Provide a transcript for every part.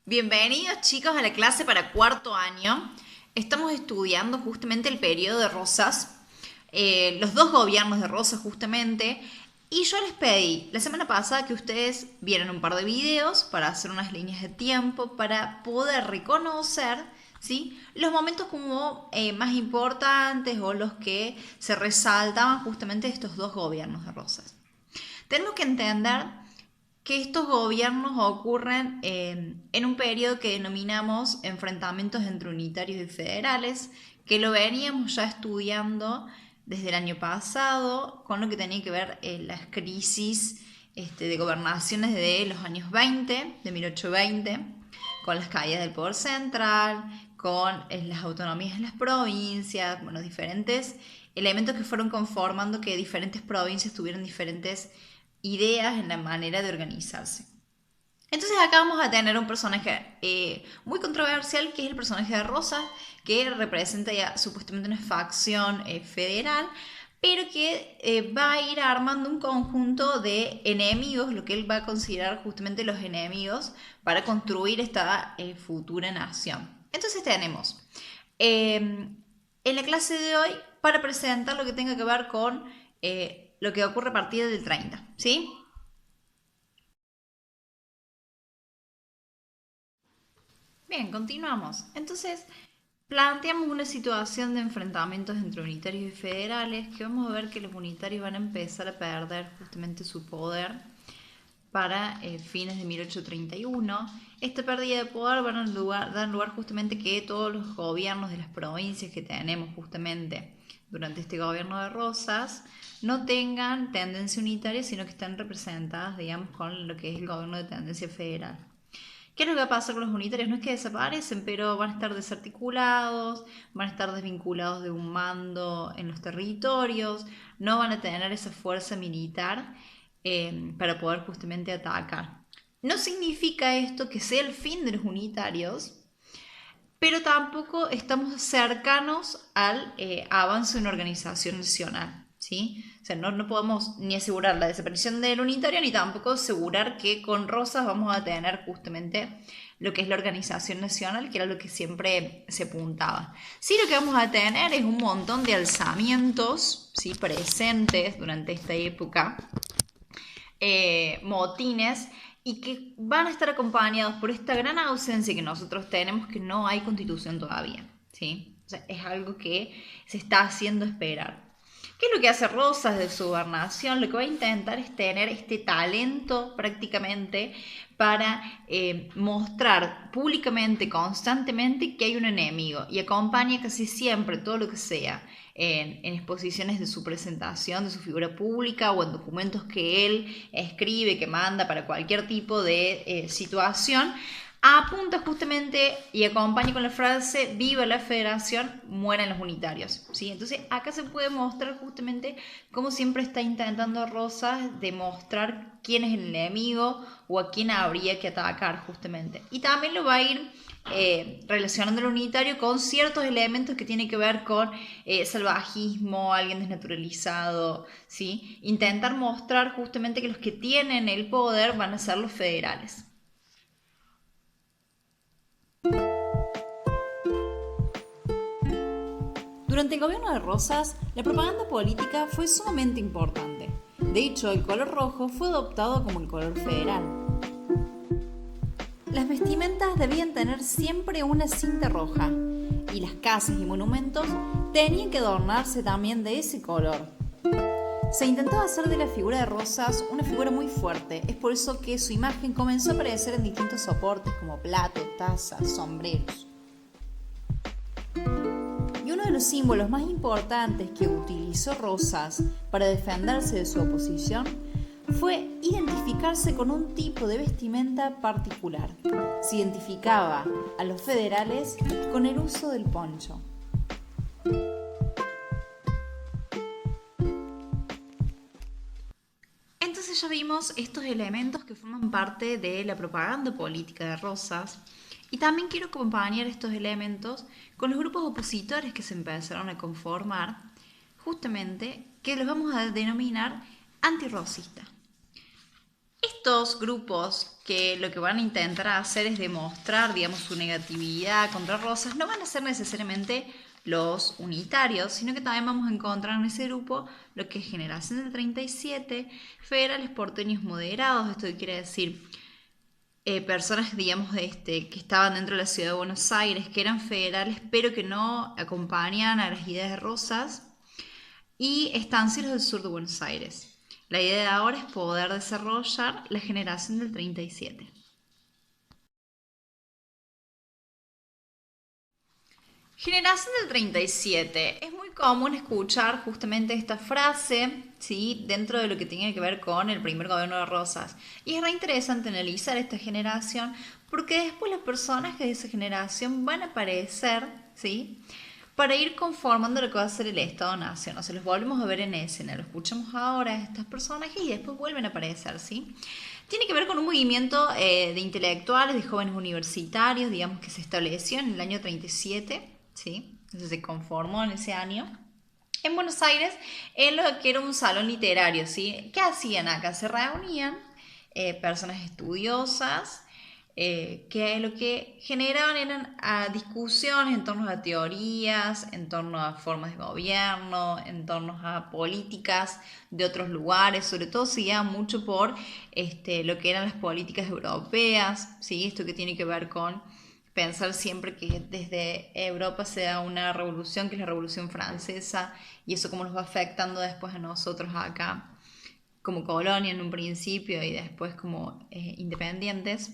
Bienvenidos chicos a la clase para cuarto año. Estamos estudiando justamente el periodo de Rosas, los dos gobiernos de Rosas justamente, y yo les pedí la semana pasada que ustedes vieran un par de videos para hacer unas líneas de tiempo, para poder reconocer, ¿sí?, los momentos como más importantes o los que se resaltaban justamente de estos dos gobiernos de Rosas. Tenemos que entender que estos gobiernos ocurren en un periodo que denominamos enfrentamientos entre unitarios y federales, que lo veníamos ya estudiando desde el año pasado, con lo que tenía que ver las crisis de gobernaciones de los años 20, de 1820, con las caídas del poder central, con las autonomías de las provincias, bueno, diferentes elementos que fueron conformando que diferentes provincias tuvieron diferentes ideas en la manera de organizarse. Entonces acá vamos a tener un personaje muy controversial, que es el personaje de Rosa, que representa ya supuestamente una facción federal, pero que va a ir armando un conjunto de enemigos, lo que él va a considerar justamente los enemigos, para construir esta futura nación. Entonces tenemos en la clase de hoy, para presentar lo que tenga que ver con lo que ocurre a partir del 30, ¿sí? Bien, continuamos. Entonces, planteamos una situación de enfrentamientos entre unitarios y federales, que vamos a ver que los unitarios van a empezar a perder justamente su poder para fines de 1831. Esta pérdida de poder va a dar lugar justamente que todos los gobiernos de las provincias que tenemos justamente durante este gobierno de Rosas no tengan tendencia unitaria, sino que están representadas, digamos, con lo que es el gobierno de tendencia federal. ¿Qué es lo que va a pasar con los unitarios? No es que desaparecen, pero van a estar desarticulados, van a estar desvinculados de un mando en los territorios, no van a tener esa fuerza militar para poder justamente atacar. No significa esto que sea el fin de los unitarios, pero tampoco estamos cercanos al avance de una organización nacional, ¿sí? O sea, no podemos ni asegurar la desaparición del unitario, ni tampoco asegurar que con Rosas vamos a tener justamente lo que es la organización nacional, que era lo que siempre se apuntaba. Sí, lo que vamos a tener es un montón de alzamientos, ¿sí?, presentes durante esta época, motines, y que van a estar acompañados por esta gran ausencia que nosotros tenemos, que no hay constitución todavía, ¿sí? O sea, es algo que se está haciendo esperar. ¿Qué es lo que hace Rosas de su gobernación? Lo que va a intentar es tener este talento prácticamente para mostrar públicamente, constantemente, que hay un enemigo, y acompaña casi siempre todo lo que sea en exposiciones de su presentación, de su figura pública, o en documentos que él escribe, que manda para cualquier tipo de situación, apunta justamente y acompaña con la frase: viva la federación, mueran los unitarios, ¿sí? Entonces acá se puede mostrar justamente cómo siempre está intentando Rosas demostrar quién es el enemigo o a quién habría que atacar justamente. Y también lo va a ir relacionando el unitario con ciertos elementos que tienen que ver con salvajismo, alguien desnaturalizado, ¿sí? Intentar mostrar justamente que los que tienen el poder van a ser los federales. Durante el gobierno de Rosas, la propaganda política fue sumamente importante. De hecho, el color rojo fue adoptado como el color federal. Las vestimentas debían tener siempre una cinta roja, y las casas y monumentos tenían que adornarse también de ese color. Se intentaba hacer de la figura de Rosas una figura muy fuerte, es por eso que su imagen comenzó a aparecer en distintos soportes como platos, tazas, sombreros. Y uno de los símbolos más importantes que utilizó Rosas para defenderse de su oposición fue identificarse con un tipo de vestimenta particular. Se identificaba a los federales con el uso del poncho. Entonces ya vimos estos elementos que forman parte de la propaganda política de Rosas, y también quiero acompañar estos elementos con los grupos opositores que se empezaron a conformar, justamente, que los vamos a denominar antirrosistas. Estos grupos que lo que van a intentar hacer es demostrar, digamos, su negatividad contra Rosas, no van a ser necesariamente los unitarios, sino que también vamos a encontrar en ese grupo lo que es Generación del 37, federales porteños moderados, esto quiere decir personas, digamos, que estaban dentro de la ciudad de Buenos Aires, que eran federales, pero que no acompañan a las ideas de Rosas, y estancieros del sur de Buenos Aires. La idea de ahora es poder desarrollar la generación del 37. Generación del 37. Es muy común escuchar justamente esta frase, ¿sí? Dentro de lo que tiene que ver con el primer gobierno de Rosas. Y es re interesante analizar esta generación porque después los personajes de esa generación van a aparecer, ¿sí? Para ir conformando lo que va a ser el Estado-Nación. O sea, los volvemos a ver en escena. Lo escuchamos ahora a estos personajes y después vuelven a aparecer, ¿sí? Tiene que ver con un movimiento de intelectuales, de jóvenes universitarios, digamos, que se estableció en el año 37, ¿sí? Entonces se conformó en ese año. En Buenos Aires, en lo que era un salón literario, ¿sí? ¿Qué hacían acá? Se reunían personas estudiosas, que lo que generaban eran discusiones en torno a teorías, en torno a formas de gobierno, en torno a políticas de otros lugares, sobre todo se guiaba mucho por lo que eran las políticas europeas, ¿sí? Esto que tiene que ver con pensar siempre que desde Europa se da una revolución, que es la Revolución Francesa, y eso cómo nos va afectando después a nosotros acá como colonia en un principio y después como independientes.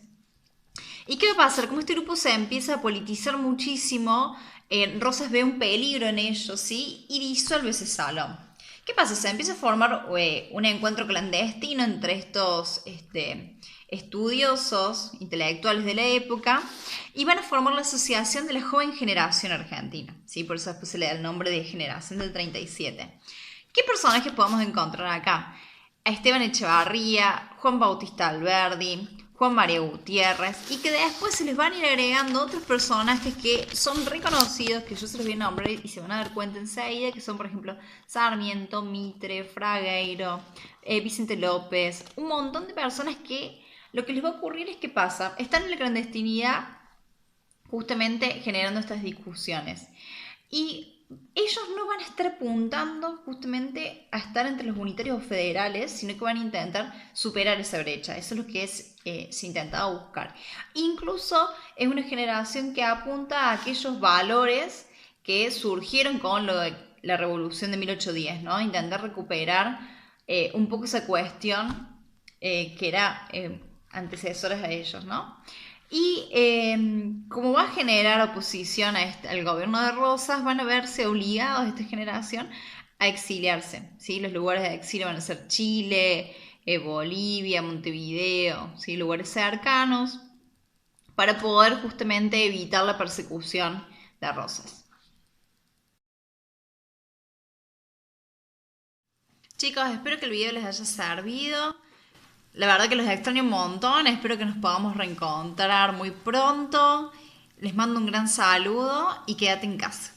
¿Y qué va a pasar? Como este grupo se empieza a politizar muchísimo, Rosas ve un peligro en ello, ¿sí? Y disuelve ese salón. ¿Qué pasa? Se empieza a formar un encuentro clandestino entre estos estudiosos, intelectuales de la época, y van a formar la Asociación de la Joven Generación Argentina, ¿sí? Por eso después se le da el nombre de Generación del 37. ¿Qué personajes podemos encontrar acá? A Esteban Echevarría, Juan Bautista Alberdi, Juan María Gutiérrez, y que después se les van a ir agregando otros personajes que son reconocidos, que yo se los voy a nombrar y se van a dar cuenta enseguida, que son por ejemplo Sarmiento, Mitre, Fragueiro, Vicente López, un montón de personas que lo que les va a ocurrir es que pasa, están en la clandestinidad justamente generando estas discusiones. Y ellos no van a estar apuntando justamente a estar entre los unitarios federales, sino que van a intentar superar esa brecha. Eso es lo que se intentaba buscar. Incluso es una generación que apunta a aquellos valores que surgieron con la revolución de 1810, ¿no? Intentar recuperar un poco esa cuestión que era antecesores a ellos, ¿no? Y como va a generar oposición al gobierno de Rosas, van a verse obligados esta generación a exiliarse, ¿sí? Los lugares de exilio van a ser Chile, Bolivia, Montevideo, ¿sí? Lugares cercanos, para poder justamente evitar la persecución de Rosas. Chicos, espero que el video les haya servido. La verdad que los extraño un montón, espero que nos podamos reencontrar muy pronto. Les mando un gran saludo y quédate en casa.